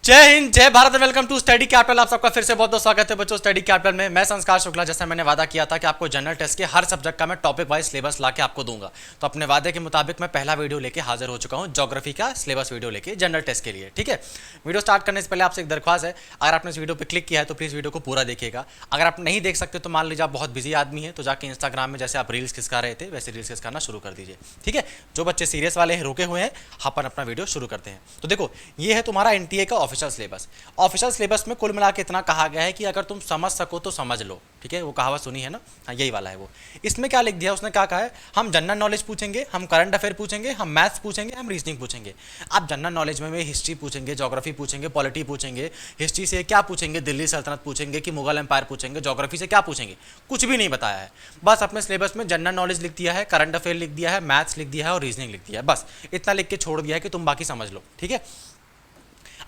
जय हिंद, जय Bharat, welcome to Study Capital. आप सबका फिर से बहुत बहुत स्वागत है बच्चों स्टडी कैपिटल में। मैं संस्कार शुक्ला। जैसा मैंने वादा किया था कि आपको जनरल टेस्ट के हर सब्जेक्ट का मैं टॉपिक वाइज सिलेबस लाके आपको दूंगा, तो अपने वादे के मुताबिक मैं पहला वीडियो लेके हाजिर हो चुका हूं, ज्योग्राफी का सिलेबस वीडियो लेके जनरल टेस्ट के लिए। ठीक है, वीडियो स्टार्ट करने से पहले आपसे एक दरख्वास्त है, अगर आपने इस वीडियो पर क्लिक किया है तो प्लीज़ वीडियो को पूरा देखिएगा। अगर आप नहीं देख सकते तो मान लीजिए आप बहुत बिजी आदमी है, तो जाके इंस्टाग्राम में जैसे आप रील्स खिसका रहे थे वैसे रील्स खिसकाना शुरू कर दीजिए। ठीक है, जो बच्चे सीरियस वाले हैं, रुके हुए हैं, अपन अपना वीडियो शुरू करते हैं। तो देखो, ये है तुम्हारा एनटीए का ऑफिशियल सिलेबस। ऑफिशियल सिलेबस में कुल मिला के इतना कहा गया है कि अगर तुम समझ सको तो समझ लो। ठीक है, वो कहावत सुनी है ना, हाँ यही वाला है वो। इसमें क्या लिख दिया उसने, क्या कहा है, हम जनरल नॉलेज पूछेंगे, हम करंट अफेयर पूछेंगे, हम मैथ्स पूछेंगे, हम रीजनिंग पूछेंगे। आप जनरल नॉलेज में हिस्ट्री पूछेंगे, ज्योग्राफी पूछेंगे, पॉलिटी पूछेंगे। हिस्ट्री से क्या पूछेंगे, दिल्ली सल्तनत पूछेंगे कि मुगल एम्पायर पूछेंगे। ज्योग्राफी से क्या पूछेंगे, कुछ भी नहीं बताया है। बस अपने सिलेबस में जनरल नॉलेज लिख दिया है, करंट अफेयर लिख दिया है, मैथ्स लिख दिया है और रीजनिंग लिख दिया है। बस इतना लिख के छोड़ दिया है कि तुम बाकी समझ लो। ठीक है,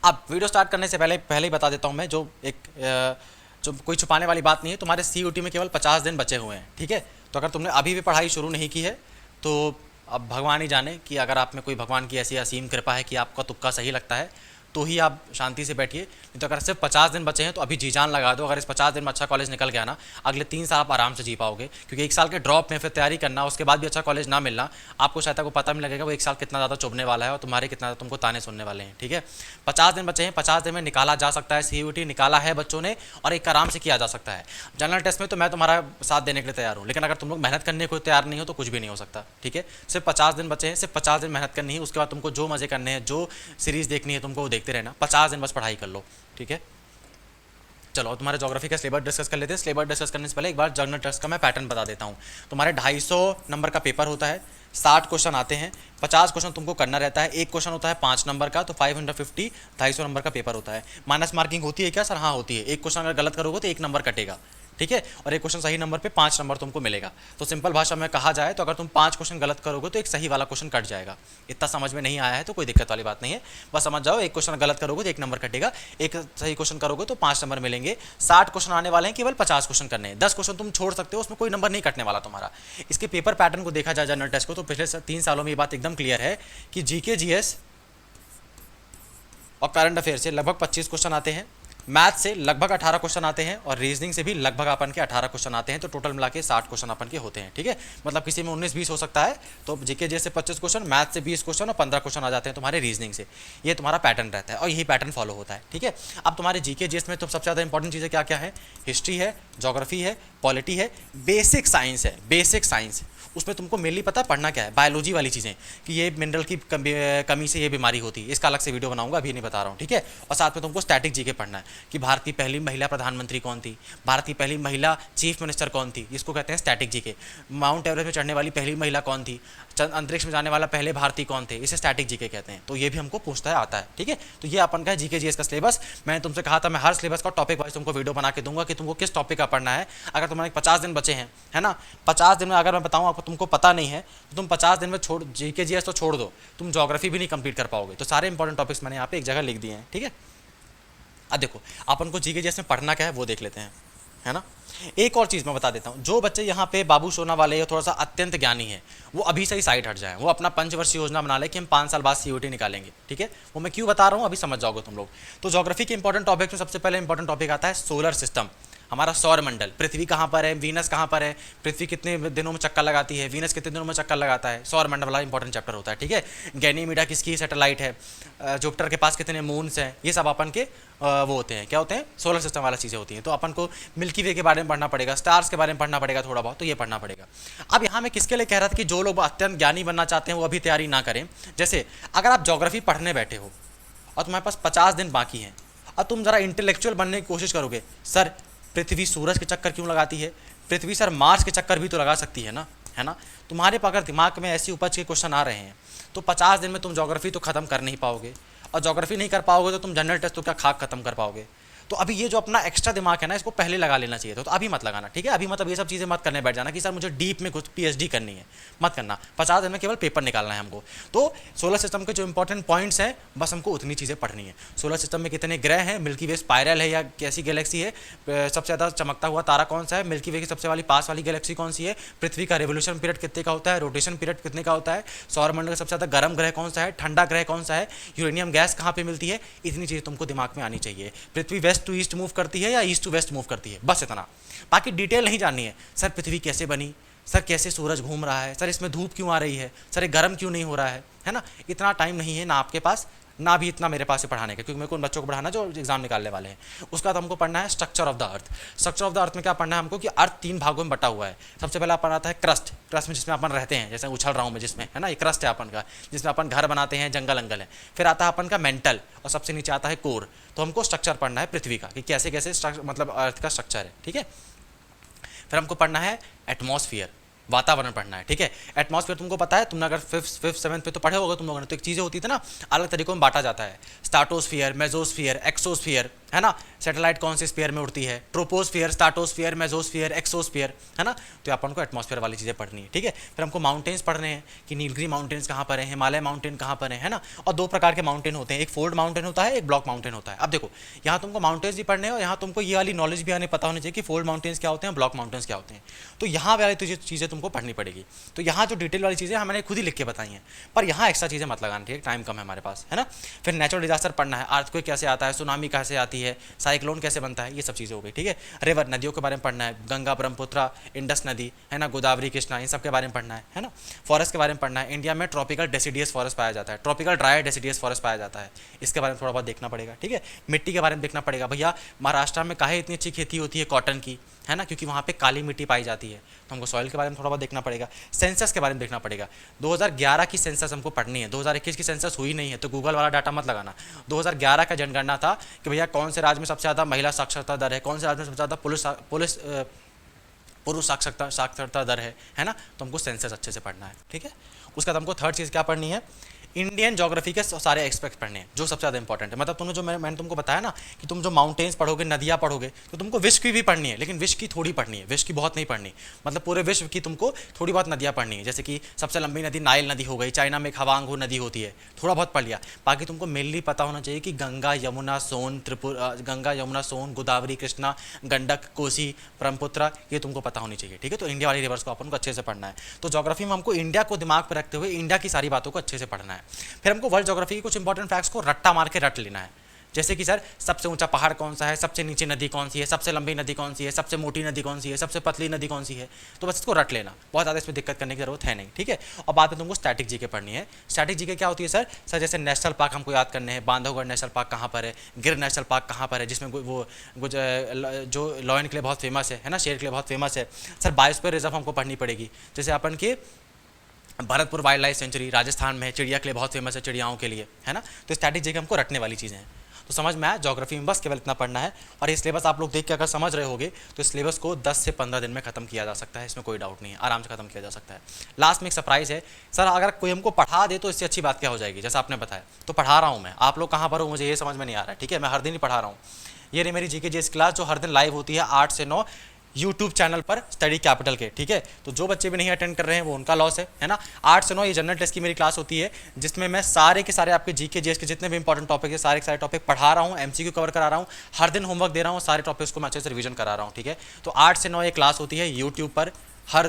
अब वीडियो स्टार्ट करने से पहले ही बता देता हूँ मैं, जो कोई छुपाने वाली बात नहीं है, तुम्हारे सीयूटी में केवल 50 दिन बचे हुए हैं। ठीक है, तो अगर तुमने अभी भी पढ़ाई शुरू नहीं की है तो अब भगवान ही जाने कि अगर आप में कोई भगवान की ऐसी असीम कृपा है कि आपका तुक्का सही लगता है तो ही आप शांति से बैठिए। नहीं तो अगर सिर्फ 50 दिन बचे हैं तो अभी जी जान लगा दो। अगर इस 50 दिन में अच्छा कॉलेज निकल गया ना, अगले 3 साल आप आराम से जी पाओगे, क्योंकि 1 साल के ड्रॉप में फिर तैयारी करना, उसके बाद भी अच्छा कॉलेज ना मिलना, आपको शायद आपको पता नहीं लगेगा वो 1 साल कितना ज़्यादा चुभने वाला है और तुम्हारे कितना तुमको ताने सुनने वाले हैं। ठीक है, 50 दिन बचे हैं, 50 दिन में निकाला जा सकता है। सीयूटी निकाला है बच्चों ने और एक आराम से किया जा सकता है। जनरल टेस्ट में तो मैं तुम्हारा साथ देने के लिए तैयार हूँ, लेकिन अगर तुम लोग मेहनत करने को तैयार नहीं हो तो कुछ भी नहीं हो सकता। ठीक है, सिर्फ 50 दिन बचे हैं, सिर्फ 50 दिन मेहनत करनी है। उसके बाद तुमको जो मजे करने हैं, जो सीरीज देखनी है तुमको वो देखते रहना। 50 दिन बस पढ़ाई कर लो। ठीक है, चलो तुम्हारे ज्योग्राफी का सिलेबस डिस्कस कर लेते हैं। सिलेबस डिस्कस करने से पहले एक बार जनरल टेस्ट का मैं पैटर्न बता देता हूँ। तुम्हारे 250 नंबर का पेपर होता है, 60 क्वेश्चन आते हैं, 50 क्वेश्चन तुमको करना रहता है। एक क्वेश्चन होता है 5 नंबर का, तो 550 250 नंबर का पेपर होता है। माइनस मार्किंग होती है क्या सर? हाँ होती है। एक क्वेश्चन अगर गलत करोगे तो 1 नंबर कटेगा। ठीक है, और एक क्वेश्चन सही नंबर पे 5 नंबर तुमको मिलेगा। तो सिंपल भाषा में कहा जाए तो अगर तुम 5 क्वेश्चन गलत करोगे तो एक सही वाला क्वेश्चन कट जाएगा। इतना समझ में नहीं आया है तो कोई दिक्कत वाली बात नहीं है, बस समझ जाओ। एक क्वेश्चन गलत करोगे तो 1 नंबर कटेगा, एक सही क्वेश्चन करोगे तो 5 नंबर मिलेंगे। 60 क्वेश्चन आने वाले हैं, केवल 50 क्वेश्चन करने हैं। 10 क्वेश्चन तुम छोड़ सकते हो, उसमें कोई नंबर नहीं कटने वाला तुम्हारा। इसके पेपर पैटर्न को देखा जाए जनरल टेस्ट को, तो पिछले 3 सालों में ये बात एकदम क्लियर है कि जीके, जीएस और करंट अफेयर से लगभग 25 क्वेश्चन आते हैं, मैथ से लगभग 18 क्वेश्चन आते हैं और रीजनिंग से भी लगभग अपन के 18 क्वेश्चन आते हैं। तो टोटल मिला के 60 क्वेश्चन अपन के होते हैं। ठीक है, मतलब किसी में 19-20 हो सकता है। तो जीके जैसे 25 क्वेश्चन, मैथ से 20 क्वेश्चन और 15 क्वेश्चन आ जाते हैं तुम्हारे रीजनिंग से। ये तुम्हारा पैटर्न रहता है और यही पैटर्न फॉलो होता है। ठीक है, अब तुम्हारे जीके जीएस में तो सबसे ज़्यादा इंपॉर्टेंट चीज़ें क्या क्या है? हिस्ट्री है, ज्योग्राफी है, पॉलिटी है, बेसिक साइंस है। बेसिक साइंस उसमें तुमको मेनली पता पढ़ना क्या है, बायोलॉजी वाली चीज़ें, कि ये मिनरल की कमी से ये बीमारी होती है। इसका अलग से वीडियो बनाऊंगा, अभी नहीं बता रहा हूँ। ठीक है, और साथ में तुमको स्टैटिक जीके पढ़ना है कि भारत की पहली महिला प्रधानमंत्री कौन थी, भारत की पहली महिला चीफ मिनिस्टर कौन थी, इसको कहते हैं स्टैटिक जीके। माउंट एवरेस्ट में चढ़ने वाली पहली महिला कौन थी, अंतरिक्ष में जाने वाला पहले भारतीय कौन थे, इसे स्टैटिक जीके कहते हैं। तो ये भी हमको पूछता है, आता है। ठीक है, तो ये अपन का है जीके जीएस का सिलेबस। मैंने तुमसे कहा था मैं हर सिलेबस का टॉपिक वाइज तुमको वीडियो बना के दूंगा कि तुमको किस टॉपिक का पढ़ना है। अगर तुम्हारे 50 दिन बचे हैं, है ना, 50 दिन में अगर मैं बताऊँ आपको, तुमको पता नहीं है तो तुम 50 दिन में छोड़ जीके जीएस तो छोड़ दो, तुम ज्योग्राफी भी नहीं कंप्लीट कर पाओगे। तो सारे इंपॉर्टेंट टॉपिक्स मैंने यहाँ पे एक जगह लिख दिए हैं। ठीक है, अब देखो अपन को जीके जीएस में पढ़ना क्या है वो देख लेते हैं, है ना। एक और चीज़ मैं बता देता हूँ, जो बच्चे यहाँ पे बाबू सोना वाले या थोड़ा सा अत्यंत ज्ञानी है, वो अभी से ही साइड हट जाएं। वो अपना पंचवर्षीय योजना बना ले कि हम 5 साल बाद सीयूटी निकालेंगे। ठीक है, वो मैं क्यों बता रहा हूँ अभी समझ जाओगे तुम लोग। तो ज्योग्राफी के इंपॉर्टेंट टॉपिक में सबसे पहले इंपॉर्टेंट टॉपिक आता है सोलर सिस्टम। हमारा सौर मंडल, पृथ्वी कहाँ पर है, वीनस कहाँ पर है, पृथ्वी कितने दिनों में चक्कर लगाती है, वीनस कितने दिनों में चक्कर लगाता है, सौर मंडल वाला इंपॉर्टेंट चैप्टर होता है। ठीक है, गैनीमीडा किसकी सैटेलाइट है, जुपिटर के पास कितने मून्स हैं, ये सब अपन के वो होते हैं, क्या होते हैं, सोलर सिस्टम वाला चीज़ें होती हैं। तो अपन को मिल्की वे के बारे में पढ़ना पड़ेगा, स्टार्स के बारे में पढ़ना पड़ेगा थोड़ा बहुत, तो ये पढ़ना पड़ेगा। अब यहाँ मैं किसके लिए कह रहा था कि जो लोग अत्यंत ज्ञानी बनना चाहते हैं वो अभी तैयारी ना करें। जैसे अगर आप ज्योग्राफी पढ़ने बैठे हो और तुम्हारे पास 50 दिन बाकी हैं और तुम जरा इंटेलेक्चुअल बनने की कोशिश करोगे, सर पृथ्वी सूरज के चक्कर क्यों लगाती है, पृथ्वी सर मार्स के चक्कर भी तो लगा सकती है ना, है ना। तुम्हारे अगर दिमाग में ऐसी उपज के क्वेश्चन आ रहे हैं तो 50 दिन में तुम ज्योग्राफी तो खत्म कर नहीं पाओगे, और ज्योग्राफी नहीं कर पाओगे तो तुम जनरल टेस्ट तो क्या खाक खत्म कर पाओगे। तो अभी ये जो अपना एक्स्ट्रा दिमाग है ना, इसको पहले लगा लेना चाहिए था, तो अभी मत लगाना, ठीक है। अभी मतलब ये सब चीज़ें मत करने बैठ जाना कि सर मुझे डीप में कुछ पीएचडी करनी है, मत करना। 50 दिन में केवल पेपर निकालना है हमको। तो सोलर सिस्टम के जो इंपॉर्टेंट पॉइंट्स हैं, बस हमको उतनी चीज़ें पढ़नी है। सोलर सिस्टम में कितने ग्रह हैं, मिल्की वे स्पाइरल है या कैसी गैलेक्सी है, सबसे ज़्यादा चमकता हुआ तारा कौन सा है, मिल्की वे की सबसे वाली पास वाली गैलेक्सी कौन सी है, पृथ्वी का रिवोल्यूशन पीरियड कितने का होता है, रोटेशन पीरियड कितने का होता है, सौरमंडल का सबसे ज़्यादा गर्म ग्रह कौन सा है, ठंडा ग्रह कौन सा है, यूरेनियम गैस कहाँ पे मिलती है, इतनी चीज़ें तुमको दिमाग में आनी चाहिए। पृथ्वी वेस्ट टू ईस्ट मूव करती है या ईस्ट टू वेस्ट मूव करती है, बस इतना। बाकी डिटेल नहीं जाननी है। सर पृथ्वी कैसे बनी, सर कैसे सूरज घूम रहा है, सर इसमें धूप क्यों आ रही है, सर ये गर्म क्यों नहीं हो रहा है ना। इतना टाइम नहीं है ना आपके पास, ना भी इतना मेरे पास है पढ़ाने का, क्योंकि मेरे को उन बच्चों को पढ़ाना जो एग्जाम निकालने वाले हैं। उसका तो हमको पढ़ना है structure of the earth. Structure of the earth में क्या पढ़ना है हमको कि अर्थ 3 भागों में बटा हुआ है। सबसे पहले अपन आता है क्रस्ट, क्रस्ट में जिसमें अपन रहते हैं, जैसे उछल रहा हूँ मैं जिसमें, है ना, ये क्रस्ट है अपन का, जिसमें अपन घर बनाते हैं, जंगल अंगल है। फिर आता है अपन का मेंटल, और सबसे नीचे आता है कोर। तो हमको स्ट्रक्चर पढ़ना है पृथ्वी का कि कैसे कैसे मतलब अर्थ का स्ट्रक्चर है, ठीक है। फिर हमको पढ़ना है एटमॉस्फेयर, वातावरण पढ़ना है, ठीक है। एटमॉस्फेयर तुमको पता है, तुमने अगर फिफ्थ सेवन्थ पे तो पढ़े होगा तुम लोगों ने। तो एक चीज़ें होती थी ना, अलग तरीकों में बांटा जाता है, स्टार्टोस्फियर, मेजोस्फियर, एक्सोस्फियर, है ना। सैटेलाइट कौन से स्फीयर में उड़ती है, ट्रोपोस्फियर, स्टार्टोस्फियर, मेजोस्फियर, एक्सोस्फियर, है ना। तो अपन को एटमॉस्फेयर वाली चीज़ें पढ़नी है, ठीक है। फिर हमको माउंटेन्स पढ़ने हैं कि नीलगिरी माउंटेन्स कहाँ पर है, हिमालय माउंटेन कहाँ पर है ना। और 2 प्रकार के माउंटेन होते हैं, एक फोल्ड माउंटेन होता है, एक ब्लॉक माउंटेन होता है। अब देखो, यहाँ तुमको माउंटेन्स भी पढ़ने हैं और यहाँ तुमको ये वाली नॉलेज भी आने पता होनी चाहिए कि फोल्ड माउंटेन्स क्या होते हैं, ब्लॉक माउंटेन्स क्या होते हैं। तो यहाँ वाली चीज़ें तुमको पढ़नी पड़ेगी। तो यहाँ जो डिटेल वाली चीज़ें हमने खुद ही लिख के बताई हैं, पर यहाँ एक्स्ट्रा चीज़ें मत लगाना, ठीक है, टाइम कम है हमारे पास, है ना। फिर नेचुरल डिजास्टर पढ़ना है, अर्थक्वेक कैसे आता है, सुनामी कैसे आती है, साइक्लोन कैसे बनता है, ये सब चीज़ें हो गई, ठीक है। रिवर, नदियों के बारे में पढ़ना है, गंगा, ब्रह्मपुत्र, इंडस नदी, है ना, गोदावरी, कृष्णा, इन सब के बारे में पढ़ना है ना। फॉरेस्ट के बारे में पढ़ना है, इंडिया में ट्रॉपिकल डेसिडियस फॉरेस्ट पाया जाता है, ट्रॉपिकल ड्राई डेसिडियस फॉरेस्ट पाया जाता है, इसके बारे में थोड़ा बहुत देखना पड़ेगा, ठीक है। मिट्टी के बारे में देखना पड़ेगा, भैया महाराष्ट्र में काहे इतनी अच्छी खेती होती है कॉटन की, है ना, क्योंकि वहाँ पे काली मिट्टी पाई जाती है। तो हमको सॉइल के बारे में थोड़ा बहुत देखना पड़ेगा। सेंसस के बारे में देखना पड़ेगा, 2011 की सेंसस हमको पढ़नी है, 2021 की सेंसस हुई नहीं है, तो गूगल वाला डाटा मत लगाना। 2011 का जनगणना था कि भैया कौन से राज्य में सबसे ज़्यादा महिला साक्षरता दर है, कौन से राज्य में सबसे ज़्यादा पुरुष साक्षरता दर है ना। तो हमको सेंसस अच्छे से पढ़ना है, ठीक है। उसके बाद हमको थर्ड चीज़ क्या पढ़नी है, इंडियन ज्योग्राफी के सारे एस्पेक्ट पढ़ने हैं जो सबसे ज़्यादा इंपॉर्टेंट है। मतलब तुमने जो मैंने तुमको बताया ना कि तुम जो माउंटेन्स पढ़ोगे, नदियाँ पढ़ोगे, तो तुमको विश्व की भी पढ़नी है, लेकिन विश्व की थोड़ी पढ़नी है, विश्व की बहुत नहीं पढ़नी। मतलब पूरे विश्व की तुमको थोड़ी बहुत नदियाँ पढ़नी है, जैसे कि सबसे लंबी नदी नाइल नदी हो गई, चाइना में एक हवांग नदी होती है, थोड़ा बहुत पढ़ लिया। बाकी तुमको मेनली पता होना चाहिए कि गंगा यमुना सोन, गोदावरी, कृष्णा, गंडक, कोसी, ब्रह्मपुत्र, ये तुमको पता होनी चाहिए, ठीक है। तो इंडिया वाली रिवर्स को अपन को अच्छे से पढ़ना है। तो ज्योग्राफी में हमको इंडिया को दिमाग पर रखते हुए इंडिया की सारी बातों को अच्छे से पढ़ना है। फिर हमको वर्ल्ड ज्योग्राफी के कुछ इंपॉर्टेंट फैक्ट्स को रट्टा मार के रट लेना है, जैसे कि सर सबसे ऊंचा पहाड़ कौन सा है, सबसे नीचे नदी कौन सी है, सबसे लंबी नदी कौन सी है, सबसे मोटी नदी कौन सी है, सबसे पतली नदी कौन सी है। तो बस इसको रट लेना, बहुत ज़्यादा इसमें दिक्कत करने की जरूरत है नहीं, ठीक है। और बाद में तुमको स्टैटिक जीके पढ़नी है। स्टैटिक जीके क्या होती है सर जैसे नेशनल पार्क हमको याद करने हैं, बांधवगढ़ नेशनल पार्क कहाँ पर है, गिर नेशनल पार्क कहाँ पर है, जिसमें वो जो लॉयन के लिए बहुत फेमस है ना, शेर के लिए बहुत फेमस है। सर बायोस्फीयर रिजर्व हमको पढ़नी पड़ेगी, जैसे अपन की Bharatpur wild life sanctuary Rajasthan में है, चिड़िया के लिए बहुत फेमस है, चिड़ियाओं के लिए, है ना। तो स्टैटिक जीके हमको रटने वाली चीज़ें हैं। तो समझ में आया, ज्योग्राफी में बस केवल इतना पढ़ना है। और ये सिलेबस आप लोग देख के अगर समझ रहे होगे तो इस सिलेबस को 10 से 15 दिन में खत्म किया जा सकता है, इसमें कोई डाउट नहीं है, आराम से खत्म किया जा सकता है। लास्ट में एक सरप्राइज है सर, अगर कोई हमको पढ़ा दे तो इससे अच्छी बात क्या हो जाएगी, जैसा आपने बताया। तो पढ़ा रहा हूँ मैं, आप लोग कहाँ पर हो मुझे ये समझ में नहीं आ रहा है, ठीक है। मैं हर दिन ही पढ़ा रहा हूँ। ये रही मेरी जीके जीएस क्लास जो हर दिन लाइव होती है 8 से 9 यूट्यूब चैनल पर स्टडी कैपिटल के, ठीक है। तो जो बच्चे भी नहीं अटेंड कर रहे हैं वो उनका लॉस है ना। 8 से 9 ये जनरल टेस्ट की मेरी क्लास होती है, जिसमें मैं सारे के सारे आपके जीके जीएस के जितने भी इंपॉर्टेंट टॉपिक है सारे के सारे टॉपिक पढ़ा रहा हूँ, एमसीक्यू कवर करा रहा हूँ, हर दिन होमवर्क दे रहा हूँ, सारे टॉपिक्स को मैं अच्छे से रिवीजन करा रहा हूँ, ठीक है। तो 8 से 9 ये क्लास होती है यूट्यूब पर हर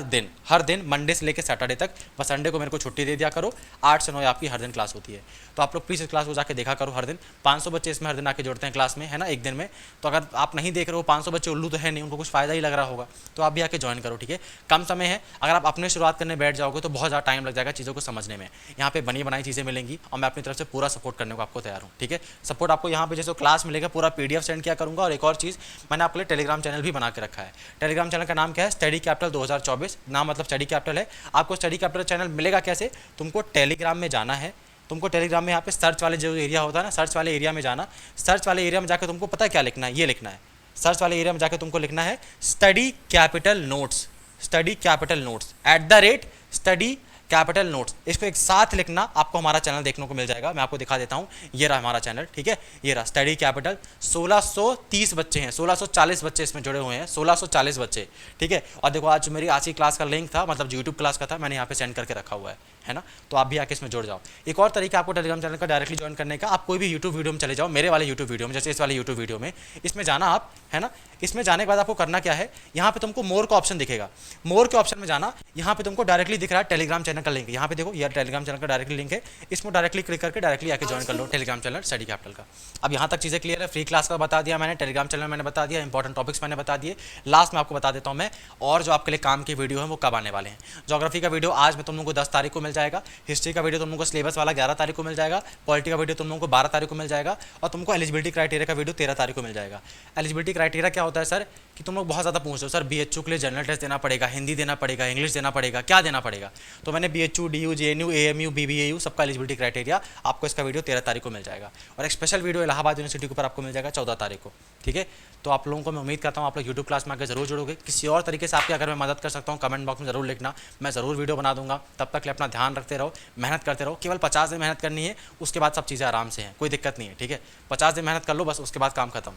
दिन मंडे से लेकर सैटरडे तक। बस संडे को मेरे को छुट्टी दे दिया करो। 8 से 9 आपकी हर दिन क्लास होती है, तो आप लोग प्लीज़ इस क्लास को जाके देखा करो हर दिन। 500 बच्चे इसमें हर दिन आके जुड़ते हैं क्लास में, है ना, एक दिन में। तो अगर आप नहीं देख रहे हो, 500 बच्चे उल्लू तो है नहीं, उनको कुछ फ़ायदा ही लग रहा होगा, तो आप भी आके ज्वाइन करो, ठीक है। कम समय है, अगर आप अपने शुरुआत करने बैठ जाओगे तो बहुत ज़्यादा टाइम लग जाएगा चीज़ों को समझने में। यहाँ पे बनी बनाई चीज़ें मिलेंगी और मैं अपनी तरफ से पूरा सपोर्ट करने को आपको तैयार हूँ, ठीक है। सपोर्ट आपको यहाँ पे जैसे क्लास मिलेगा पूरा PDF सेंड किया करूँगा। और एक और चीज़, मैंने आपके लिए टेलीग्राम चैनल भी बना के रखा है। टेलीग्राम चैनल का नाम क्या है, स्टडी कैपिटल 2024, नाम मतलब स्टडी कैपिटल है। आपको स्टडी कैपिटल चैनल मिलेगा कैसे, तुमको टेलीग्राम में जाना है। तुमको टेलीग्राम में यहाँ पे सर्च वाले जो एरिया होता है ना, सर्च वाले एरिया में जाना। सर्च वाले एरिया में जाकर तुमको पता है क्या लिखना है, ये लिखना है। सर्च वाले एरिया में जाकर तुमको लिखना है study capital notes, study capital notes @ study capital notes, इसको एक साथ लिखना, आपको हमारा चैनल देखने को मिल जाएगा। मैं आपको दिखा देता हूँ, ये रहा हमारा चैनल, ठीक है, ये रहा स्टडी कैपिटल। 1630 बच्चे हैं, 1640 बच्चे इसमें जुड़े हुए हैं, 1640 बच्चे, ठीक है। और देखो आज मेरी आज की क्लास का लिंक था, मतलब यूट्यूब क्लास का था, मैंने यहाँ पे सेंड करके रखा हुआ है ना, तो आप भी आके इसमें जुड़ जाओ। एक और तरीका आपको टेलीग्राम चैनल का डायरेक्टली ज्वाइन करने का, आप कोई भी यूट्यूब वीडियो में चले जाओ, मेरे वाले यूट्यूब वीडियो में, जैसे इस वाले यूट्यूब वीडियो में, इसमें जाना आप, है ना, इसमें जाने के बाद आपको करना क्या है, यहाँ पे तुमको मोर का ऑप्शन दिखेगा, मोर के ऑप्शन में जाना, यहाँ पे तुमको डायरेक्टली दिख रहा है टेलीग्राम चैनल का लिंक, यहाँ पे देखो ये टेलीग्राम चैनल का डायरेक्टली लिंक है, इसमें डायरेक्टली क्लिक करके डायरेक्टली आके ज्वाइन कर लो टेलीग्राम चैनल स्टडी कैपिटल का। अब यहाँ तक चीज़ें क्लियर है, फ्री क्लास का बता दिया मैंने, टेलीग्राम चैनल मैंने बता दिया, इंपॉर्टेंट टॉपिक्स मैंने बता दिए। लास्ट में आपको बता देता हूँ मैं, और जो आपके लिए काम की वीडियो है वो कब आने वाले हैं। ज्योग्राफी का वीडियो आज में तुम लोगों को 10 तारीख को मिल जाएगा, हिस्ट्री का वीडियो तुम लोगों को सिलेबस वाला 11 तारीख को मिल जाएगा, पॉलिटी का वीडियो तुम लोगों को 12 तारीख को मिल जाएगा, और तुमको एलिजिबिलिटी क्राइटेरिया का वीडियो 13 तारीख को मिल जाएगा। एलिजिबिलिटी क्राइटेरिया क्या होता है सर, कि तुम लोग बहुत ज़्यादा पूछ रहे हो सर BHU के लिए जनरल टेस्ट देना पड़ेगा, हिंदी देना पड़ेगा, इंग्लिश देना पड़ेगा, क्या देना पड़ेगा, तो मैंने BHU, DU, JNU, AMU, BBAU सबका एलिजिबिलिटी क्राइटेरिया आपको इसका वीडियो 13 तारीख को मिल जाएगा, और एक स्पेशल वीडियो इलाहाबाद यूनिवर्सिटी के ऊपर आपको मिल जाएगा 14 तारीख को, ठीक है। तो आप लोगों को मैं उम्मीद करता हूँ आप लोग यूट्यूब क्लास में आकर जरूर जुड़ोगे। किसी और तरीके से आपकी अगर मैं मदद कर सकता हूँ कमेंट बॉक्स में जरूर लिखना, मैं ज़रूर वीडियो बना दूंगा। तब तक के लिए अपना ध्यान रखते रहो, मेहनत करते रहो, केवल 50 दिन मेहनत करनी है, उसके बाद सब चीज़ें आराम से हैं, कोई दिक्कत नहीं है, ठीक है। 50 दिन मेहनत कर लो बस, उसके बाद काम खत्म।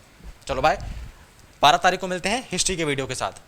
चलो बाय, 12 तारीख को मिलते हैं हिस्ट्री के वीडियो के साथ।